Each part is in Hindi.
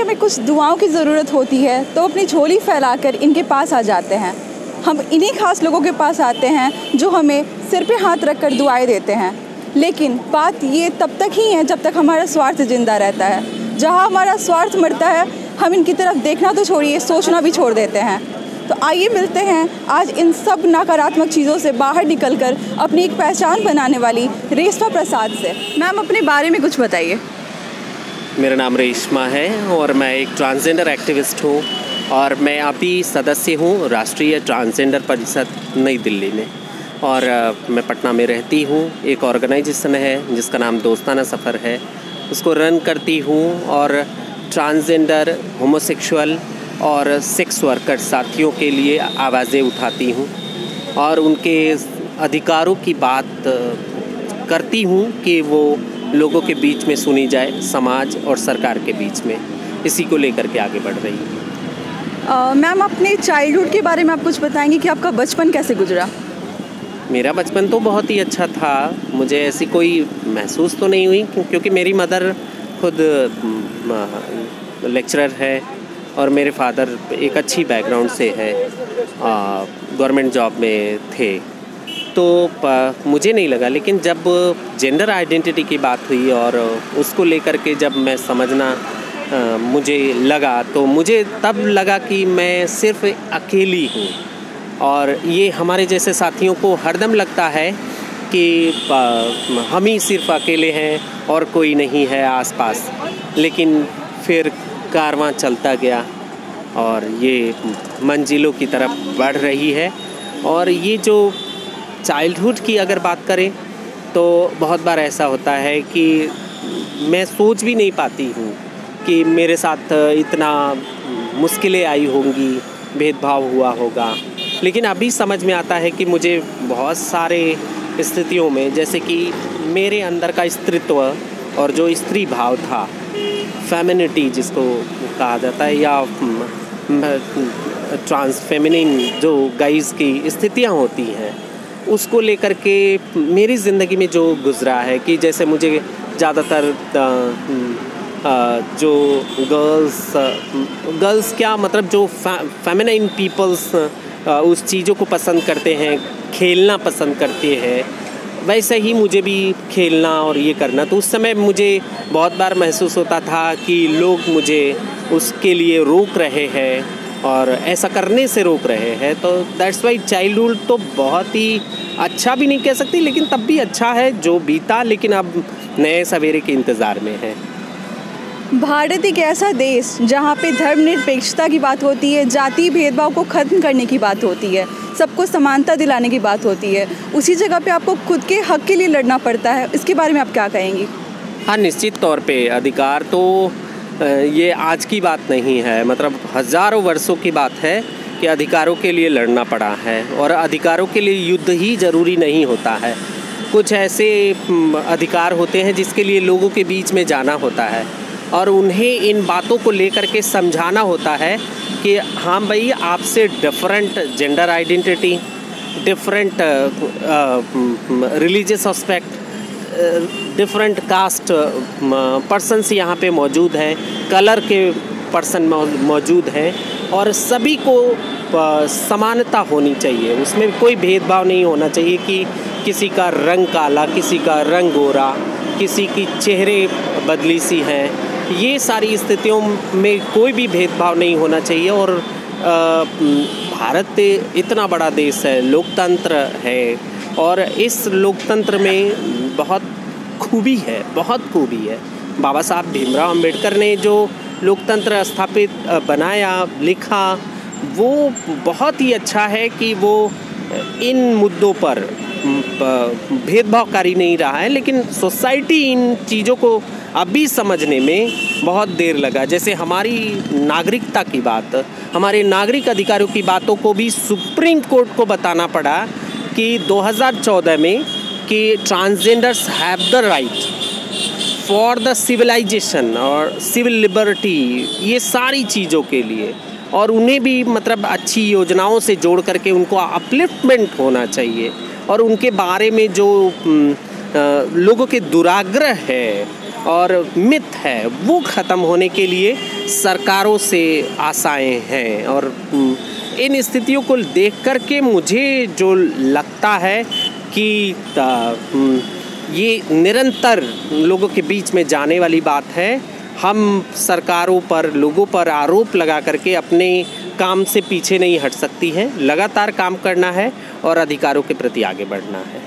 हमें कुछ दुआओं की ज़रूरत होती है तो अपनी झोली फैलाकर इनके पास आ जाते हैं। हम इन्हीं खास लोगों के पास आते हैं जो हमें सिर पे हाथ रख कर दुआएँ देते हैं। लेकिन बात ये तब तक ही है जब तक हमारा स्वार्थ ज़िंदा रहता है। जहाँ हमारा स्वार्थ मरता है हम इनकी तरफ देखना तो छोड़िए, सोचना भी छोड़ देते हैं। तो आइए मिलते हैं आज इन सब नकारात्मक चीज़ों से बाहर निकलकर अपनी एक पहचान बनाने वाली रेशमा प्रसाद से। मैम, अपने बारे में कुछ बताइए। मेरा नाम रेशमा है और मैं एक ट्रांसजेंडर एक्टिविस्ट हूँ और मैं अभी सदस्य हूँ राष्ट्रीय ट्रांसजेंडर परिषद नई दिल्ली में। और मैं पटना में रहती हूँ। एक ऑर्गेनाइजेशन है जिसका नाम दोस्ताना सफ़र है, उसको रन करती हूँ और ट्रांसजेंडर, होमोसेक्सुअल और सेक्स वर्कर साथियों के लिए आवाज़ें उठाती हूँ और उनके अधिकारों की बात करती हूँ कि वो लोगों के बीच में सुनी जाए, समाज और सरकार के बीच में। इसी को लेकर के आगे बढ़ रही हूँ। मैम, अपने चाइल्डहुड के बारे में आप कुछ बताएंगी कि आपका बचपन कैसे गुजरा? मेरा बचपन तो बहुत ही अच्छा था। मुझे ऐसी कोई महसूस तो नहीं हुई क्योंकि मेरी मदर खुद लेक्चरर है और मेरे फादर एक अच्छी बैकग्राउंड से है, गवर्नमेंट जॉब में थे, तो मुझे नहीं लगा। लेकिन जब जेंडर आइडेंटिटी की बात हुई और उसको लेकर के जब मैं समझना मुझे लगा, तो मुझे तब लगा कि मैं सिर्फ अकेली हूँ। और ये हमारे जैसे साथियों को हरदम लगता है कि हम ही सिर्फ अकेले हैं और कोई नहीं है आसपास। लेकिन फिर कारवां चलता गया और ये मंजिलों की तरफ बढ़ रही है। और ये जो चाइल्डहुड की अगर बात करें तो बहुत बार ऐसा होता है कि मैं सोच भी नहीं पाती हूँ कि मेरे साथ इतना मुश्किलें आई होंगी, भेदभाव हुआ होगा। लेकिन अभी समझ में आता है कि मुझे बहुत सारे स्थितियों में, जैसे कि मेरे अंदर का स्त्रीत्व और जो स्त्री भाव था, फेमिनिटी जिसको कहा जाता है, या ट्रांस फेमिनिन जो गाइज की स्थितियाँ होती हैं, उसको लेकर के मेरी ज़िंदगी में जो गुज़रा है कि जैसे मुझे ज़्यादातर जो गर्ल्स क्या मतलब जो फेमिनिन पीपल्स उस चीज़ों को पसंद करते हैं, खेलना पसंद करते हैं, वैसे ही मुझे भी खेलना और ये करना। तो उस समय मुझे बहुत बार महसूस होता था कि लोग मुझे उसके लिए रोक रहे हैं और ऐसा करने से रोक रहे हैं। तो दैट्स वाई चाइल्डहुड तो बहुत ही अच्छा भी नहीं कह सकती, लेकिन तब भी अच्छा है जो बीता, लेकिन अब नए सवेरे के इंतज़ार में है। भारत एक ऐसा देश जहाँ पे धर्मनिरपेक्षता की बात होती है, जाति भेदभाव को ख़त्म करने की बात होती है, सबको समानता दिलाने की बात होती है। उसी जगह पे आपको खुद के हक़ के लिए लड़ना पड़ता है। इसके बारे में आप क्या कहेंगी? हाँ, निश्चित तौर पे अधिकार तो ये आज की बात नहीं है, मतलब हज़ारों वर्षों की बात है कि अधिकारों के लिए लड़ना पड़ा है। और अधिकारों के लिए युद्ध ही ज़रूरी नहीं होता है। कुछ ऐसे अधिकार होते हैं जिसके लिए लोगों के बीच में जाना होता है और उन्हें इन बातों को लेकर के समझाना होता है कि हाँ भाई, आपसे different gender identity, different religious aspect, different caste persons यहाँ पे मौजूद हैं, कलर के पर्सन मौजूद हैं और सभी को समानता होनी चाहिए। उसमें कोई भेदभाव नहीं होना चाहिए कि किसी का रंग काला, किसी का रंग गोरा, किसी की चेहरे बदली सी हैं। ये सारी स्थितियों में कोई भी भेदभाव नहीं होना चाहिए। और भारत इतना बड़ा देश है, लोकतंत्र है और इस लोकतंत्र में बहुत खूबी है, बहुत खूबी है। बाबा साहब भीमराव अंबेडकर ने जो लोकतंत्र स्थापित बनाया, लिखा, वो बहुत ही अच्छा है कि वो इन मुद्दों पर भेदभावकारी नहीं रहा है। लेकिन सोसाइटी इन चीज़ों को अभी समझने में बहुत देर लगा। जैसे हमारी नागरिकता की बात, हमारे नागरिक अधिकारों की बातों को भी सुप्रीम कोर्ट को बताना पड़ा कि 2014 में कि transgenders have the right for the civilisation और सिविल लिबर्टी, ये सारी चीज़ों के लिए। और उन्हें भी मतलब अच्छी योजनाओं से जोड़ करके उनको अपलिफ्टमेंट होना चाहिए और उनके बारे में जो लोगों के दुराग्रह है और मिथ है वो ख़त्म होने के लिए सरकारों से आशाएं हैं। और इन स्थितियों को देख कर के मुझे जो लगता है कि ये निरंतर लोगों के बीच में जाने वाली बात है। हम सरकारों पर, लोगों पर आरोप लगा करके अपने काम से पीछे नहीं हट सकती हैं। लगातार काम करना है और अधिकारों के प्रति आगे बढ़ना है।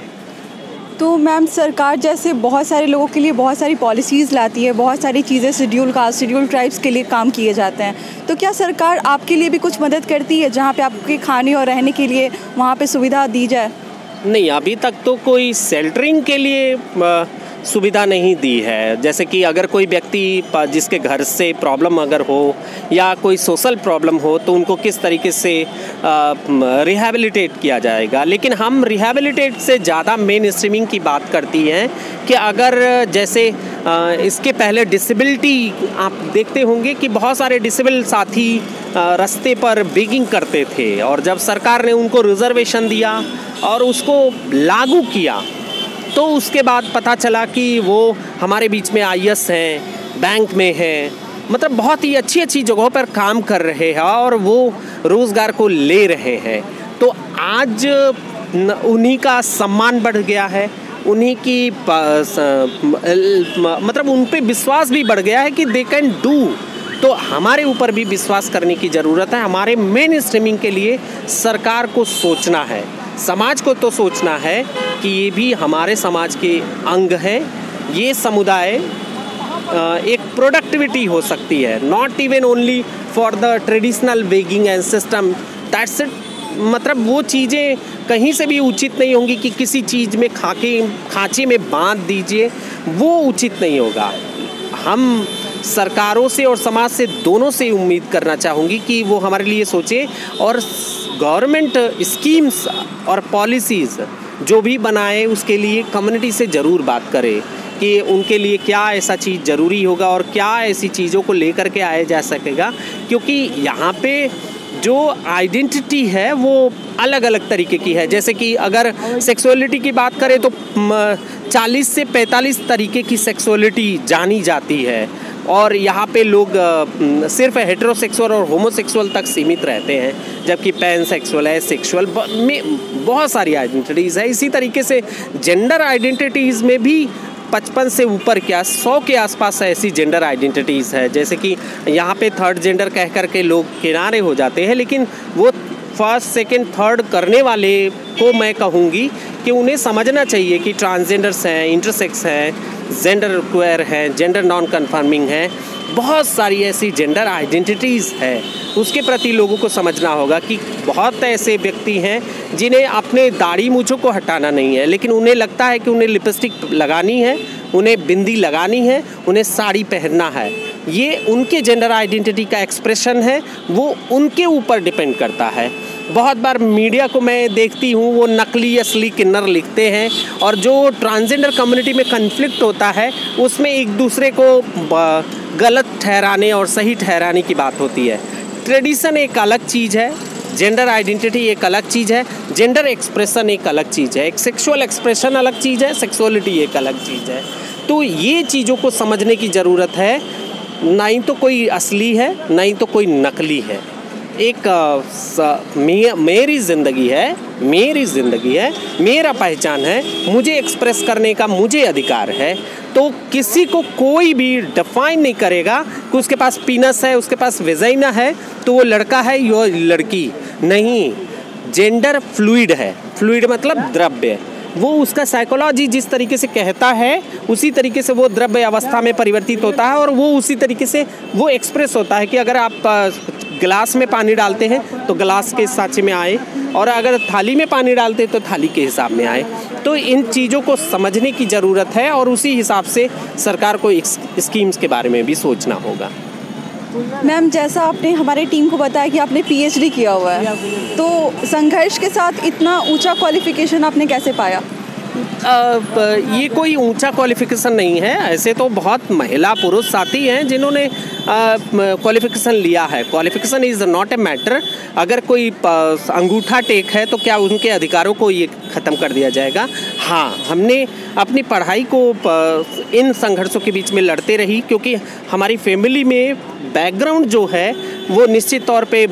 तो मैम, सरकार जैसे बहुत सारे लोगों के लिए बहुत सारी पॉलिसीज़ लाती है, बहुत सारी चीज़ें शेड्यूल कास्ट, शेड्यूल ट्राइब्स के लिए काम किए जाते हैं, तो क्या सरकार आपके लिए भी कुछ मदद करती है जहाँ पे आपके खाने और रहने के लिए वहाँ पे सुविधा दी जाए? नहीं, अभी तक तो कोई शेल्टरिंग के लिए सुविधा नहीं दी है। जैसे कि अगर कोई व्यक्ति जिसके घर से प्रॉब्लम अगर हो या कोई सोशल प्रॉब्लम हो तो उनको किस तरीके से रिहैबिलिटेट किया जाएगा। लेकिन हम रिहैबिलिटेट से ज़्यादा मेन स्ट्रीमिंग की बात करती हैं कि अगर जैसे इसके पहले डिसेबिलिटी आप देखते होंगे कि बहुत सारे डिसेबल साथी रास्ते पर बेगिंग करते थे, और जब सरकार ने उनको रिजर्वेशन दिया और उसको लागू किया तो उसके बाद पता चला कि वो हमारे बीच में आईएएस हैं, बैंक में हैं, मतलब बहुत ही अच्छी अच्छी जगहों पर काम कर रहे हैं और वो रोज़गार को ले रहे हैं। तो आज उन्हीं का सम्मान बढ़ गया है, उन्हीं की मतलब उन पे विश्वास भी बढ़ गया है कि दे कैन डू। तो हमारे ऊपर भी विश्वास करने की ज़रूरत है। हमारे मेन स्ट्रीमिंग के लिए सरकार को सोचना है, समाज को तो सोचना है कि ये भी हमारे समाज के अंग हैं। ये समुदाय एक प्रोडक्टिविटी हो सकती है, not even only for the traditional begging and system, that's it. मतलब वो चीज़ें कहीं से भी उचित नहीं होंगी कि किसी चीज़ में खांचे में बांध दीजिए, वो उचित नहीं होगा। हम सरकारों से और समाज से दोनों से उम्मीद करना चाहूँगी कि वो हमारे लिए सोचे और गवर्नमेंट स्कीम्स और पॉलिसीज़ जो भी बनाए उसके लिए कम्युनिटी से ज़रूर बात करे कि उनके लिए क्या ऐसा चीज़ ज़रूरी होगा और क्या ऐसी चीज़ों को लेकर के आया जा सकेगा। क्योंकि यहाँ पे जो आइडेंटिटी है वो अलग अलग तरीके की है। जैसे कि अगर सेक्सुअलिटी की बात करें तो 40 से 45 तरीके की सेक्सुअलिटी जानी जाती है, और यहाँ पे लोग सिर्फ हेटेरोसेक्सुअल और होमोसेक्सुअल तक सीमित रहते हैं, जबकि पैन सेक्सुअल है, सेक्सुअल में बहुत सारी आइडेंटिटीज़ है। इसी तरीके से जेंडर आइडेंटिटीज़ में भी 55 से ऊपर क्या 100 के आसपास ऐसी जेंडर आइडेंटिटीज़ है। जैसे कि यहाँ पे थर्ड जेंडर कह कर के लोग किनारे हो जाते हैं, लेकिन वो फर्स्ट सेकंड थर्ड करने वाले को मैं कहूँगी कि उन्हें समझना चाहिए कि ट्रांसजेंडर्स हैं, इंटरसेक्स हैं, जेंडर क्वेयर हैं, जेंडर नॉन कन्फर्मिंग हैं, बहुत सारी ऐसी जेंडर आइडेंटिटीज़ है। उसके प्रति लोगों को समझना होगा कि बहुत ऐसे व्यक्ति हैं जिन्हें अपने दाढ़ी मूंछों को हटाना नहीं है, लेकिन उन्हें लगता है कि उन्हें लिपस्टिक लगानी है, उन्हें बिंदी लगानी है, उन्हें साड़ी पहनना है। ये उनके जेंडर आइडेंटिटी का एक्सप्रेशन है, वो उनके ऊपर डिपेंड करता है। बहुत बार मीडिया को मैं देखती हूँ वो नकली असली किन्नर लिखते हैं, और जो ट्रांसजेंडर कम्युनिटी में कन्फ्लिक्ट होता है उसमें एक दूसरे को गलत ठहराने और सही ठहराने की बात होती है। ट्रेडिशन एक अलग चीज़ है, जेंडर आइडेंटिटी एक अलग चीज़ है, जेंडर एक्सप्रेशन एक अलग चीज़ है, एक सेक्सुअल एक्सप्रेशन अलग चीज़ है, सेक्सुअलिटी एक अलग चीज़ है। तो ये चीज़ों को समझने की ज़रूरत है। ना ही तो कोई असली है, ना ही तो कोई नकली है। एक मेरी ज़िंदगी है, मेरा पहचान है, मुझे एक्सप्रेस करने का मुझे अधिकार है। तो किसी को कोई भी डिफाइन नहीं करेगा कि उसके पास पीनस है, उसके पास वेजाइना है तो वो लड़का है या लड़की नहीं। जेंडर फ्लूइड है, फ्लूइड मतलब द्रव्य। वो उसका साइकोलॉजी जिस तरीके से कहता है उसी तरीके से वो द्रव्य अवस्था में परिवर्तित होता है, और वो उसी तरीके से वो एक्सप्रेस होता है कि अगर आप गिलास में पानी डालते हैं तो गिलास के सांचे में आए, और अगर थाली में पानी डालते हैं तो थाली के हिसाब में आए। तो इन चीज़ों को समझने की ज़रूरत है, और उसी हिसाब से सरकार को स्कीम्स के बारे में भी सोचना होगा। मैम, जैसा आपने हमारे टीम को बताया कि आपने पीएचडी किया हुआ है, तो संघर्ष के साथ इतना ऊंचा क्वालिफिकेशन आपने कैसे पाया? ये कोई ऊंचा क्वालिफिकेशन नहीं है। ऐसे तो बहुत महिला पुरुष साथी हैं जिन्होंने क्वालिफिकेशन लिया है। Qualification is not a matter. अगर कोई अंगूठा टेक है तो क्या उनके अधिकारों को ये ख़त्म कर दिया जाएगा? हाँ, हमने अपनी पढ़ाई को इन संघर्षों के बीच में लड़ते रही, क्योंकि हमारी फैमिली में बैकग्राउंड जो है वो निश्चित तौर पे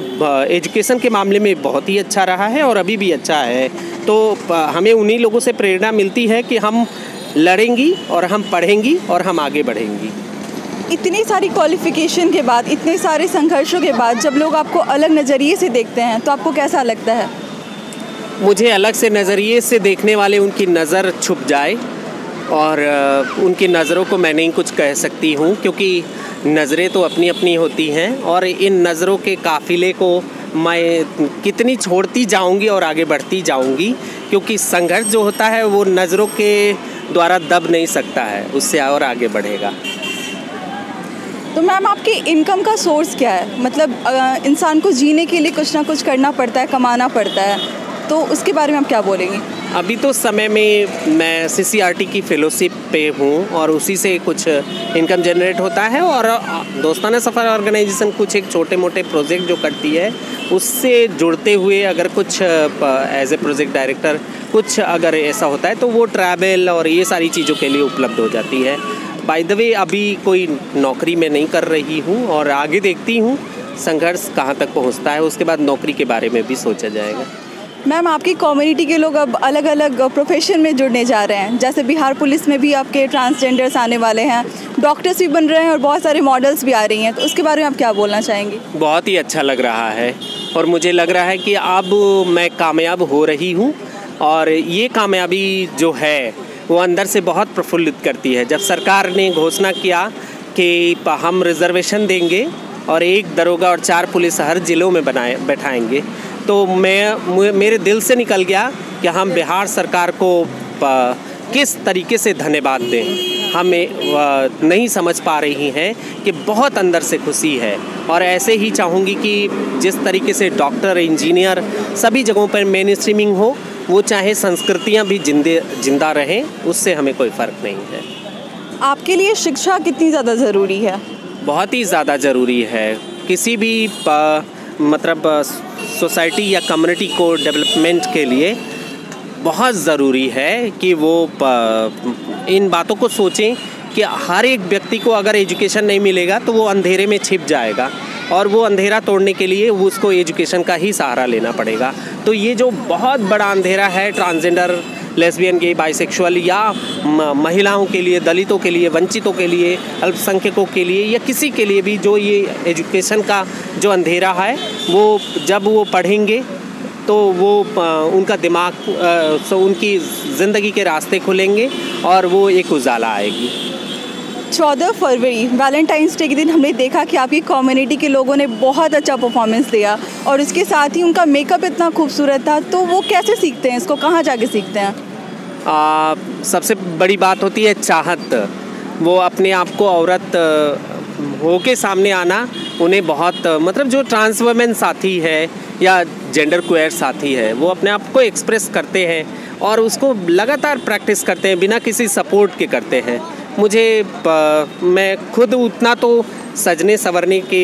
एजुकेशन के मामले में बहुत ही अच्छा रहा है और अभी भी अच्छा है। तो हमें उन्हीं लोगों से प्रेरणा मिलती है कि हम लड़ेंगी और हम पढ़ेंगी और हम आगे बढ़ेंगी। इतनी सारी क्वालिफ़िकेशन के बाद, इतने सारे संघर्षों के बाद जब लोग आपको अलग नज़रिए से देखते हैं तो आपको कैसा लगता है? मुझे अलग से नज़रिए से देखने वाले उनकी नज़र छुप जाए, और उनकी नज़रों को मैं नहीं कुछ कह सकती हूँ, क्योंकि नज़रें तो अपनी अपनी होती हैं और इन नज़रों के काफ़िले को मैं कितनी छोड़ती जाऊँगी और आगे बढ़ती जाऊँगी, क्योंकि संघर्ष जो होता है वो नज़रों के द्वारा दब नहीं सकता है, उससे और आगे बढ़ेगा। तो मैम, आपकी इनकम का सोर्स क्या है? मतलब इंसान को जीने के लिए कुछ ना कुछ करना पड़ता है, कमाना पड़ता है, तो उसके बारे में आप क्या बोलेंगी? अभी तो समय में मैं CCRT की फेलोशिप पे हूँ और उसी से कुछ इनकम जनरेट होता है, और दोस्ताना सफ़र ऑर्गेनाइजेशन कुछ एक छोटे मोटे प्रोजेक्ट जो करती है उससे जुड़ते हुए अगर कुछ एज ए प्रोजेक्ट डायरेक्टर कुछ अगर ऐसा होता है तो वो ट्रैवल और ये सारी चीज़ों के लिए उपलब्ध हो जाती है। बाय द वे, अभी कोई नौकरी में नहीं कर रही हूँ और आगे देखती हूँ संघर्ष कहाँ तक पहुँचता है, उसके बाद नौकरी के बारे में भी सोचा जाएगा। मैम, आपकी कम्युनिटी के लोग अब अलग अलग प्रोफेशन में जुड़ने जा रहे हैं, जैसे बिहार पुलिस में भी आपके ट्रांसजेंडर्स आने वाले हैं, डॉक्टर्स भी बन रहे हैं और बहुत सारे मॉडल्स भी आ रही हैं, तो उसके बारे में आप क्या बोलना चाहेंगी? बहुत ही अच्छा लग रहा है और मुझे लग रहा है कि अब मैं कामयाब हो रही हूँ, और ये कामयाबी जो है वो अंदर से बहुत प्रफुल्लित करती है। जब सरकार ने घोषणा किया कि हम रिजर्वेशन देंगे और 1 दरोगा और 4 पुलिस हर ज़िलों में बैठाएंगे, तो मेरे दिल से निकल गया कि हम बिहार सरकार को किस तरीके से धन्यवाद दें। हमें नहीं समझ पा रही हैं कि बहुत अंदर से खुशी है, और ऐसे ही चाहूँगी कि जिस तरीके से डॉक्टर, इंजीनियर सभी जगहों पर मेन स्ट्रीमिंग हो, वो चाहे संस्कृतियाँ भी जिंदा रहें, उससे हमें कोई फ़र्क नहीं है। आपके लिए शिक्षा कितनी ज़्यादा ज़रूरी है? बहुत ही ज़्यादा ज़रूरी है। किसी भी मतलब सोसाइटी या कम्युनिटी को डेवलपमेंट के लिए बहुत ज़रूरी है कि वो इन बातों को सोचें कि हर एक व्यक्ति को अगर एजुकेशन नहीं मिलेगा तो वो अंधेरे में छिप जाएगा, और वो अंधेरा तोड़ने के लिए उसको एजुकेशन का ही सहारा लेना पड़ेगा। तो ये जो बहुत बड़ा अंधेरा है ट्रांसजेंडर, लेस्बियन, गे, बाइसेक्सुअल या महिलाओं के लिए, दलितों के लिए, वंचितों के लिए, अल्पसंख्यकों के लिए या किसी के लिए भी जो ये एजुकेशन का जो अंधेरा है, वो जब वो पढ़ेंगे तो वो उनका दिमाग उनकी ज़िंदगी के रास्ते खुलेंगे और वो एक उजाला आएगी। 14 फरवरी वैलेंटाइंस डे के दिन हमने देखा कि आपकी कम्युनिटी के लोगों ने बहुत अच्छा परफॉर्मेंस दिया, और उसके साथ ही उनका मेकअप इतना खूबसूरत था। तो वो कैसे सीखते हैं इसको, कहाँ जाके सीखते हैं? सबसे बड़ी बात होती है चाहत। वो अपने आप को औरत होके सामने आना उन्हें बहुत, मतलब जो ट्रांस वुमेन साथी है या जेंडर क्वेयर साथी है, वो अपने आप को एक्सप्रेस करते हैं और उसको लगातार प्रैक्टिस करते हैं, बिना किसी सपोर्ट के करते हैं। मैं खुद उतना तो सजने संवरने के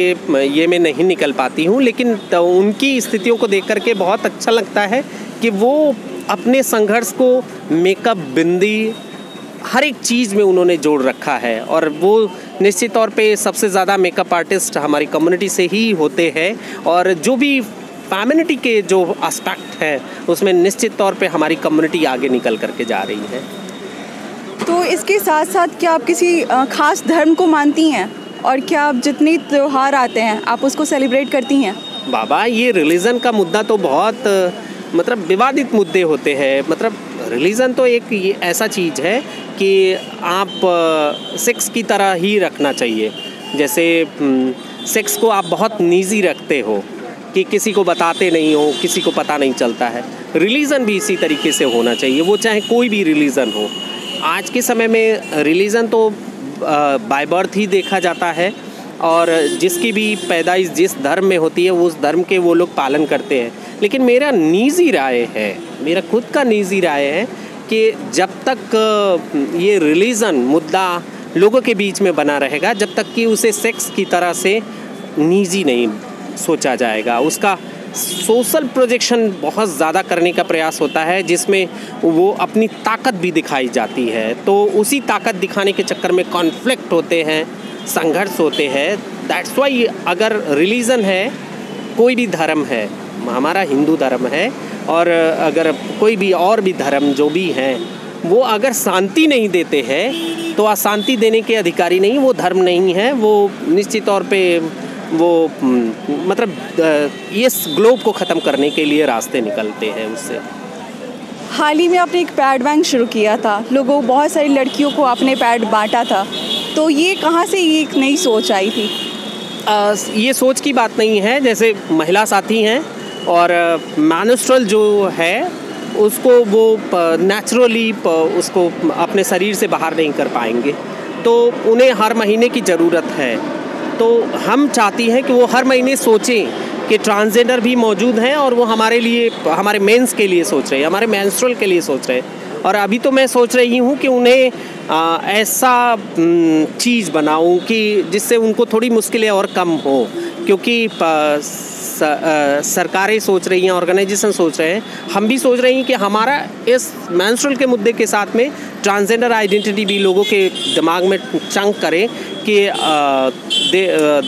ये में नहीं निकल पाती हूँ, लेकिन उनकी स्थितियों को देख करके बहुत अच्छा लगता है कि वो अपने संघर्ष को मेकअप, बिंदी, हर एक चीज़ में उन्होंने जोड़ रखा है। और वो निश्चित तौर पे सबसे ज़्यादा मेकअप आर्टिस्ट हमारी कम्युनिटी से ही होते हैं, और जो भी फेमिनिटी के जो एस्पेक्ट है उसमें निश्चित तौर पे हमारी कम्युनिटी आगे निकल करके जा रही है। तो इसके साथ साथ क्या आप किसी ख़ास धर्म को मानती हैं, और क्या आप जितने त्यौहार आते हैं आप उसको सेलिब्रेट करती हैं? बाबा, ये रिलीजन का मुद्दा तो बहुत मतलब विवादित मुद्दे होते हैं। मतलब रिलीजन तो एक ये ऐसा चीज़ है कि आप सेक्स की तरह ही रखना चाहिए। जैसे सेक्स को आप बहुत निजी रखते हो कि किसी को बताते नहीं हो, किसी को पता नहीं चलता है। रिलीजन भी इसी तरीके से होना चाहिए, वो चाहे कोई भी रिलीजन हो। आज के समय में रिलीजन तो बाय बर्थ ही देखा जाता है, और जिसकी भी पैदाइश जिस धर्म में होती है उस धर्म के वो लोग पालन करते हैं। लेकिन मेरा निजी राय है, मेरा खुद का निजी राय है कि जब तक ये रिलीजन मुद्दा लोगों के बीच में बना रहेगा, जब तक कि उसे सेक्स की तरह से निजी नहीं सोचा जाएगा, उसका सोशल प्रोजेक्शन बहुत ज़्यादा करने का प्रयास होता है, जिसमें वो अपनी ताकत भी दिखाई जाती है। तो उसी ताकत दिखाने के चक्कर में कॉन्फ्लिक्ट होते हैं, संघर्ष होते हैं। दैट्स वाई अगर रिलीजन है, कोई भी धर्म है, हमारा हिंदू धर्म है, और अगर कोई भी और भी धर्म जो भी हैं, वो अगर शांति नहीं देते हैं तो अशांति देने के अधिकारी नहीं, वो धर्म नहीं है। वो निश्चित तौर पे वो मतलब इस ग्लोब को ख़त्म करने के लिए रास्ते निकलते हैं उससे। हाल ही में आपने एक पैड बैंक शुरू किया था, लोगों बहुत सारी लड़कियों को आपने पैड बांटा था, तो ये कहाँ से ये एक नई सोच आई थी? ये सोच की बात नहीं है। जैसे महिला साथी हैं और मेंस्ट्रुअल जो है उसको वो नेचुरली उसको अपने शरीर से बाहर नहीं कर पाएंगे, तो उन्हें हर महीने की ज़रूरत है। तो हम चाहती हैं कि वो हर महीने सोचें कि ट्रांसजेंडर भी मौजूद हैं और वो हमारे लिए, हमारे मेंस के लिए सोच रहे हैं, हमारे मेंस्ट्रुअल के लिए सोच रहे हैं। और अभी तो मैं सोच रही हूँ कि उन्हें ऐसा चीज़ बनाऊँ कि जिससे उनको थोड़ी मुश्किलें और कम हो, क्योंकि सरकारें सोच रही हैं, ऑर्गेनाइजेशन सोच रहे हैं, हम भी सोच रहे हैं कि हमारा इस मेंस्ट्रुअल के मुद्दे के साथ में ट्रांसजेंडर आइडेंटिटी भी लोगों के दिमाग में चंक करें कि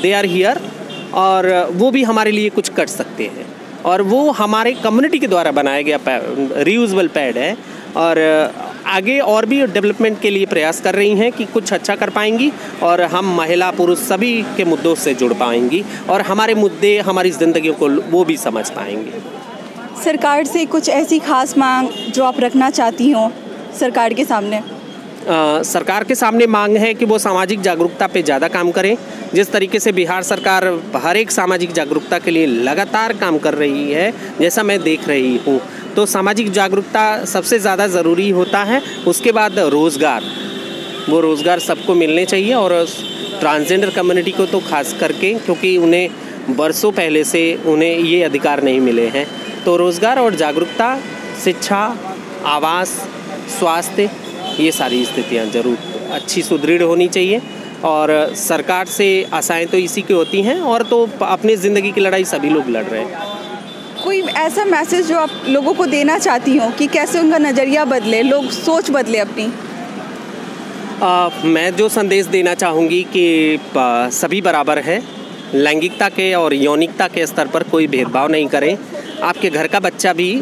दे आर हियर और वो भी हमारे लिए कुछ कर सकते हैं। और वो हमारे कम्युनिटी के द्वारा बनाया गया रीयूजेबल पैड है, और आगे और भी डेवलपमेंट के लिए प्रयास कर रही हैं कि कुछ अच्छा कर पाएंगी और हम महिला पुरुष सभी के मुद्दों से जुड़ पाएंगी और हमारे मुद्दे, हमारी ज़िंदगियों को वो भी समझ पाएंगे। सरकार से कुछ ऐसी खास मांग जो आप रखना चाहती हो सरकार के सामने? सरकार के सामने मांग है कि वो सामाजिक जागरूकता पे ज़्यादा काम करें। जिस तरीके से बिहार सरकार हर एक सामाजिक जागरूकता के लिए लगातार काम कर रही है, जैसा मैं देख रही हूँ, तो सामाजिक जागरूकता सबसे ज़्यादा ज़रूरी होता है। उसके बाद रोज़गार, वो रोज़गार सबको मिलने चाहिए, और ट्रांसजेंडर कम्युनिटी को तो खास करके, क्योंकि उन्हें बरसों पहले से उन्हें ये अधिकार नहीं मिले हैं। तो रोज़गार और जागरूकता, शिक्षा, आवास, स्वास्थ्य, ये सारी स्थितियाँ ज़रूर अच्छी सुदृढ़ होनी चाहिए। और सरकार से आशाएं तो इसी की होती हैं, और तो अपनी ज़िंदगी की लड़ाई सभी लोग लड़ रहे हैं। कोई ऐसा मैसेज जो आप लोगों को देना चाहती हो कि कैसे उनका नज़रिया बदले, लोग सोच बदले अपनी? मैं जो संदेश देना चाहूँगी कि सभी बराबर हैं, लैंगिकता के और यौनिकता के स्तर पर कोई भेदभाव नहीं करें। आपके घर का बच्चा भी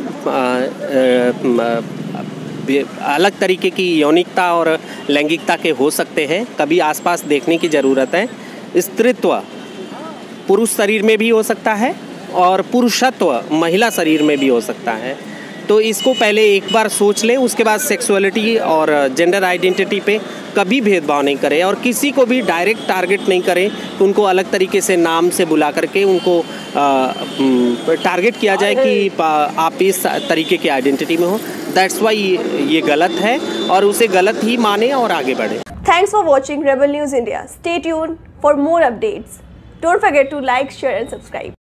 अलग तरीके की यौनिकता और लैंगिकता के हो सकते हैं, कभी आसपास देखने की ज़रूरत है। स्त्रीत्व पुरुष शरीर में भी हो सकता है और पुरुषत्व महिला शरीर में भी हो सकता है। तो इसको पहले एक बार सोच लें, उसके बाद सेक्सुअलिटी और जेंडर आइडेंटिटी पे कभी भेदभाव नहीं करें, और किसी को भी डायरेक्ट टारगेट नहीं करें कि उनको अलग तरीके से नाम से बुला करके उनको टारगेट किया जाए कि आप इस तरीके की आइडेंटिटी में हो। दैट्स वाई ये गलत है, और उसे गलत ही माने और आगे बढ़े। Thanks for watching rebel news India. Stay tuned for more updates. Don't forget to like, share and subscribe.